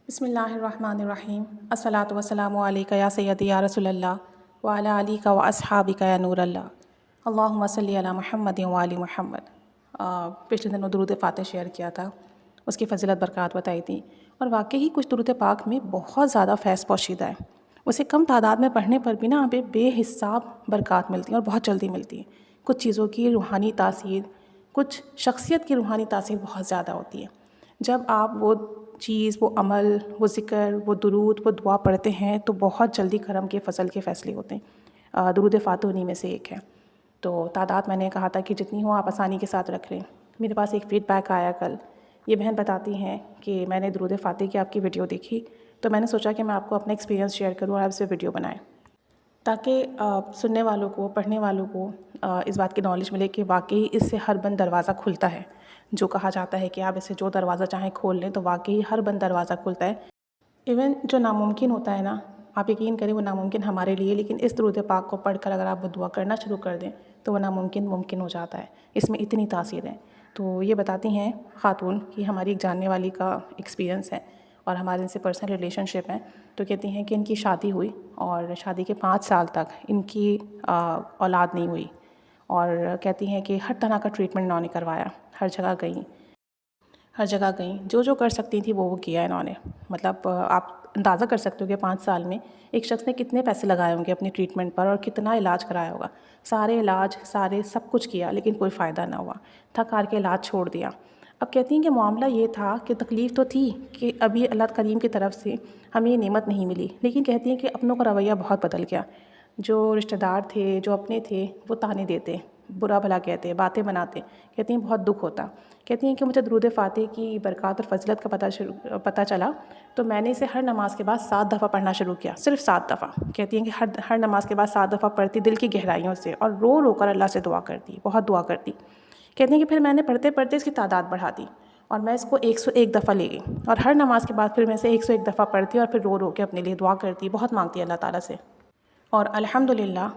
بسم اللہ الرحمن الرحیم الصلاۃ والسلام علیک یا سیدی یا رسول اللہ وعلی علیک و اصحابک یا نور اللہ اللہم صلی علی محمد و آل محمد۔ پچھلے دنوں درود فاتح شیئر کیا تھا، اس کی فضیلت برکات بتائی تھی، اور واقعی کچھ درود پاک میں بہت زیادہ فیض پوشیدہ ہے۔ اسے کم تعداد میں پڑھنے پر بھی ہمیں بے حساب برکات ملتی ہیں اور بہت جلدی ملتی ہیں۔ کچھ چیزوں کی روحانی تاثیر، کچھ شخصیت کی روحانی تاثیر بہت زیادہ ہوتی ہے۔ جب آپ وہ چیز، وہ عمل، وہ ذکر، وہ درود، وہ دعا پڑھتے ہیں تو بہت جلدی کرم کے فضل کے فیصلے ہوتے ہیں۔ درود فاتح انہی میں سے ایک ہے۔ تو تعداد میں نے کہا تھا کہ جتنی ہو آپ آسانی کے ساتھ رکھ لیں۔ میرے پاس ایک فیڈ بیک آیا کل، یہ بہن بتاتی ہیں کہ میں نے درود فاتح کی آپ کی ویڈیو دیکھی تو میں نے سوچا کہ میں آپ کو اپنا ایکسپیرینس شیئر کروں اور آپ اسے ویڈیو بنائیں، تاکہ سننے والوں کو، پڑھنے والوں کو اس بات کی نالج ملے کہ واقعی اس سے ہر بند دروازہ کھلتا ہے۔ جو کہا جاتا ہے کہ آپ اسے جو دروازہ چاہیں کھول لیں، تو واقعی ہر بند دروازہ کھلتا ہے۔ ایون جو ناممکن ہوتا ہے نا، آپ یقین کریں وہ ناممکن ہمارے لیے، لیکن اس درود پاک کو پڑھ کر اگر آپ وہ دعا کرنا شروع کر دیں تو وہ ناممکن ممکن ہو جاتا ہے۔ اس میں اتنی تاثیر ہے۔ تو یہ بتاتی ہیں خاتون کہ ہماری ایک جاننے والی کا ایکسپیرینس ہے اور ہمارے ان سے پرسنل ریلیشن شپ ہیں، تو کہتی ہیں کہ ان کی شادی ہوئی اور شادی کے 5 سال تک ان کی اولاد نہیں ہوئی، اور کہتی ہیں کہ ہر طرح کا ٹریٹمنٹ انہوں نے کروایا، ہر جگہ گئیں، جو کر سکتی تھیں وہ کیا انہوں نے۔ مطلب آپ اندازہ کر سکتے ہو کہ 5 سال میں ایک شخص نے کتنے پیسے لگائے ہوں گے اپنی ٹریٹمنٹ پر اور کتنا علاج کرایا ہوگا۔ سارے علاج، سب کچھ کیا، لیکن کوئی فائدہ نہ ہوا، تھک ہار کے علاج چھوڑ دیا۔ اب کہتی ہیں کہ معاملہ یہ تھا کہ تکلیف تو تھی کہ ابھی اللہ کریم کی طرف سے ہمیں یہ نعمت نہیں ملی، لیکن کہتی ہیں کہ اپنوں کا رویہ بہت بدل گیا۔ جو رشتہ دار تھے، جو اپنے تھے، وہ طعنے دیتے، برا بھلا کہتے، باتیں بناتے۔ کہتی ہیں بہت دکھ ہوتا۔ کہتی ہیں کہ مجھے درود فاتح کی برکات اور فضیلت کا پتہ چلا تو میں نے اسے ہر نماز کے بعد 7 دفعہ پڑھنا شروع کیا، صرف 7 دفعہ۔ کہتی ہیں کہ ہر نماز کے بعد 7 دفعہ پڑھتی، دل کی گہرائیوں سے، اور رو رو کر اللہ سے دعا کرتی، بہت دعا کرتی۔ کہتی ہیں کہ پھر میں نے پڑھتے پڑھتے اس کی تعداد بڑھا دی اور میں اس کو 101 دفعہ لے گئی، اور ہر نماز کے بعد پھر میں اسے 101 دفعہ پڑھتی اور پھر رو رو کے اپنے لیے دعا کرتی، بہت مانگتی اللہ تعالیٰ سے۔ اور الحمدللہ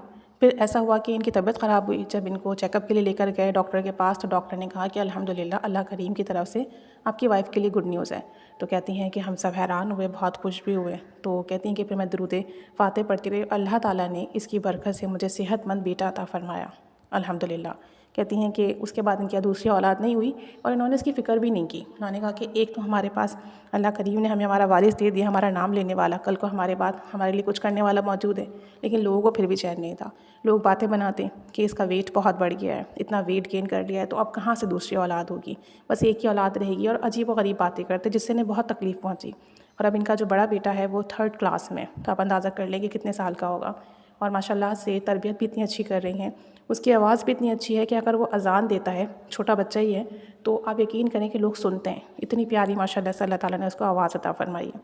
پھر ایسا ہوا کہ ان کی طبیعت خراب ہوئی، جب ان کو چیک اپ کے لیے لے کر گئے ڈاکٹر کے پاس، تو ڈاکٹر نے کہا کہ الحمدللہ اللہ کریم کی طرف سے آپ کی وائف کے لیے گڈ نیوز ہے۔ تو کہتی ہیں کہ ہم سب حیران ہوئے، بہت خوش بھی ہوئے۔ تو کہتی ہیں کہ پھر میں درود فاتح پڑھتی رہی، اللہ تعالیٰ نے اس کی برکت سے مجھے صحت مند بیٹا عطا فرمایا الحمدللہ۔ کہتی ہیں کہ اس کے بعد ان کی دوسری اولاد نہیں ہوئی اور انہوں نے اس کی فکر بھی نہیں کی۔ انہوں نے کہا کہ ایک تو ہمارے پاس اللہ کریم نے ہمیں ہمارا وارث دے دیا، ہمارا نام لینے والا، کل کو ہمارے بعد ہمارے لیے کچھ کرنے والا موجود ہے۔ لیکن لوگوں کو پھر بھی چین نہیں تھا، لوگ باتیں بناتے کہ اس کا ویٹ بہت بڑھ گیا ہے، اتنا ویٹ گین کر لیا ہے، تو اب کہاں سے دوسری اولاد ہوگی، بس ایک ہی اولاد رہے گی، اور عجیب و غریب باتیں کرتے جس سے انہیں بہت تکلیف پہنچی۔ اور اب ان کا جو بڑا بیٹا ہے وہ 3rd کلاس میں، تو آپ اندازہ کر لیں کہ کتنے سال کا ہوگا، اور ماشاءاللہ سے تربیت بھی اتنی اچھی کر رہی ہیں، اس کی آواز بھی اتنی اچھی ہے کہ اگر وہ اذان دیتا ہے، چھوٹا بچہ ہی ہے، تو آپ یقین کریں کہ لوگ سنتے ہیں، اتنی پیاری ماشاءاللہ سے اللہ تعالیٰ نے اس کو آواز عطا فرمائی ہے۔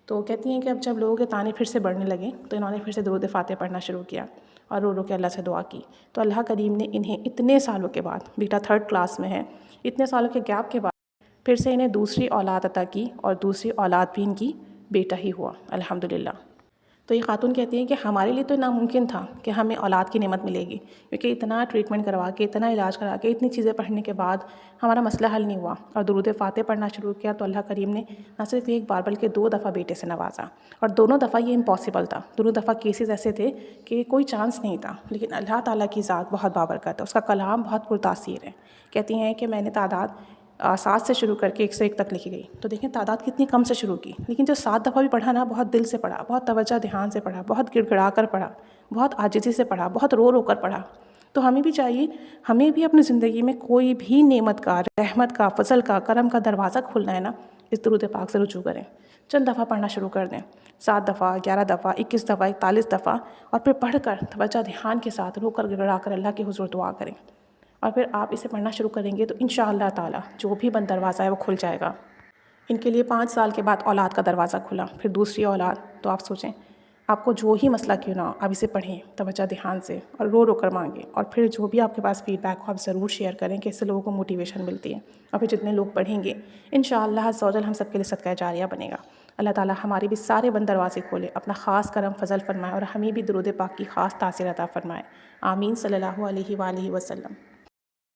تو کہتی ہیں کہ اب جب لوگوں کے طعنے پھر سے بڑھنے لگے تو انہوں نے پھر سے درود فاتح پڑھنا شروع کیا اور رو رو کے اللہ سے دعا کی، تو اللہ کریم نے انہیں اتنے سالوں کے بعد، بیٹا 3rd کلاس میں ہے، اتنے سالوں کے گیپ کے بعد پھر سے انہیں دوسری اولاد عطا کی، اور دوسری اولاد بھی ان کی بیٹا ہی ہوا الحمدللہ۔ تو یہ خاتون کہتی ہیں کہ ہمارے لیے تو ناممکن تھا کہ ہمیں اولاد کی نعمت ملے گی، کیونکہ اتنا ٹریٹمنٹ کروا کے، اتنا علاج کرا کے، اتنی چیزیں پڑھنے کے بعد ہمارا مسئلہ حل نہیں ہوا، اور درود فاتح پڑھنا شروع کیا تو اللہ کریم نے نہ صرف ایک بار بلکہ 2 دفعہ بیٹے سے نوازا، اور دونوں دفعہ یہ امپاسبل تھا، دونوں دفعہ کیسز ایسے تھے کہ کوئی چانس نہیں تھا، لیکن اللہ تعالیٰ کی ذات بہت بابرکت ہے، اس کا کلام بہت پرتاثیر ہے۔ کہتی ہیں کہ میں نے تعداد 7 سے شروع کر کے 101 تک لکھی گئی، تو دیکھیں تعداد کتنی کم سے شروع کی، لیکن جو 7 دفعہ بھی پڑھا نا، بہت دل سے پڑھا، بہت توجہ دھیان سے پڑھا، بہت گڑ گڑا کر پڑھا، بہت عاجزی سے پڑھا، بہت رو رو کر پڑھا۔ تو ہمیں بھی چاہیے، ہمیں بھی اپنی زندگی میں کوئی بھی نعمت کا، رحمت کا، فضل کا، کرم کا دروازہ کھلنا ہے نا، اس درود پاک سے رجوع کریں، چند دفعہ پڑھنا شروع کر دیں، 7 دفعہ، 11 دفعہ، 21 دفعہ، 41 دفعہ، اور پھر پڑھ کر توجہ دھیان کے ساتھ رو کر گڑا کر اللہ کے حضور دعا کریں، اور پھر آپ اسے پڑھنا شروع کریں گے تو انشاءاللہ تعالیٰ جو بھی بند دروازہ ہے وہ کھل جائے گا۔ ان کے لیے 5 سال کے بعد اولاد کا دروازہ کھلا، پھر دوسری اولاد، تو آپ سوچیں آپ کو جو ہی مسئلہ کیوں نہ ہو، آپ اسے پڑھیں توجہ دھیان سے اور رو رو کر مانگیں، اور پھر جو بھی آپ کے پاس فیڈ بیک ہو آپ ضرور شیئر کریں کہ اس سے لوگوں کو موٹیویشن ملتی ہے، اور پھر جتنے لوگ پڑھیں گے انشاءاللہ عز و جل ہم سب کے لیے صدقہ جاریہ بنے گا۔ اللہ تعالیٰ ہمارے بھی سارے بند دروازے کھولے، اپنا خاص کرم فضل فرمائے، اور ہمیں بھی درود پاک کی خاص تاثیر عطا فرمائے۔ آمین صلی اللہ علیہ وآلہ وسلم۔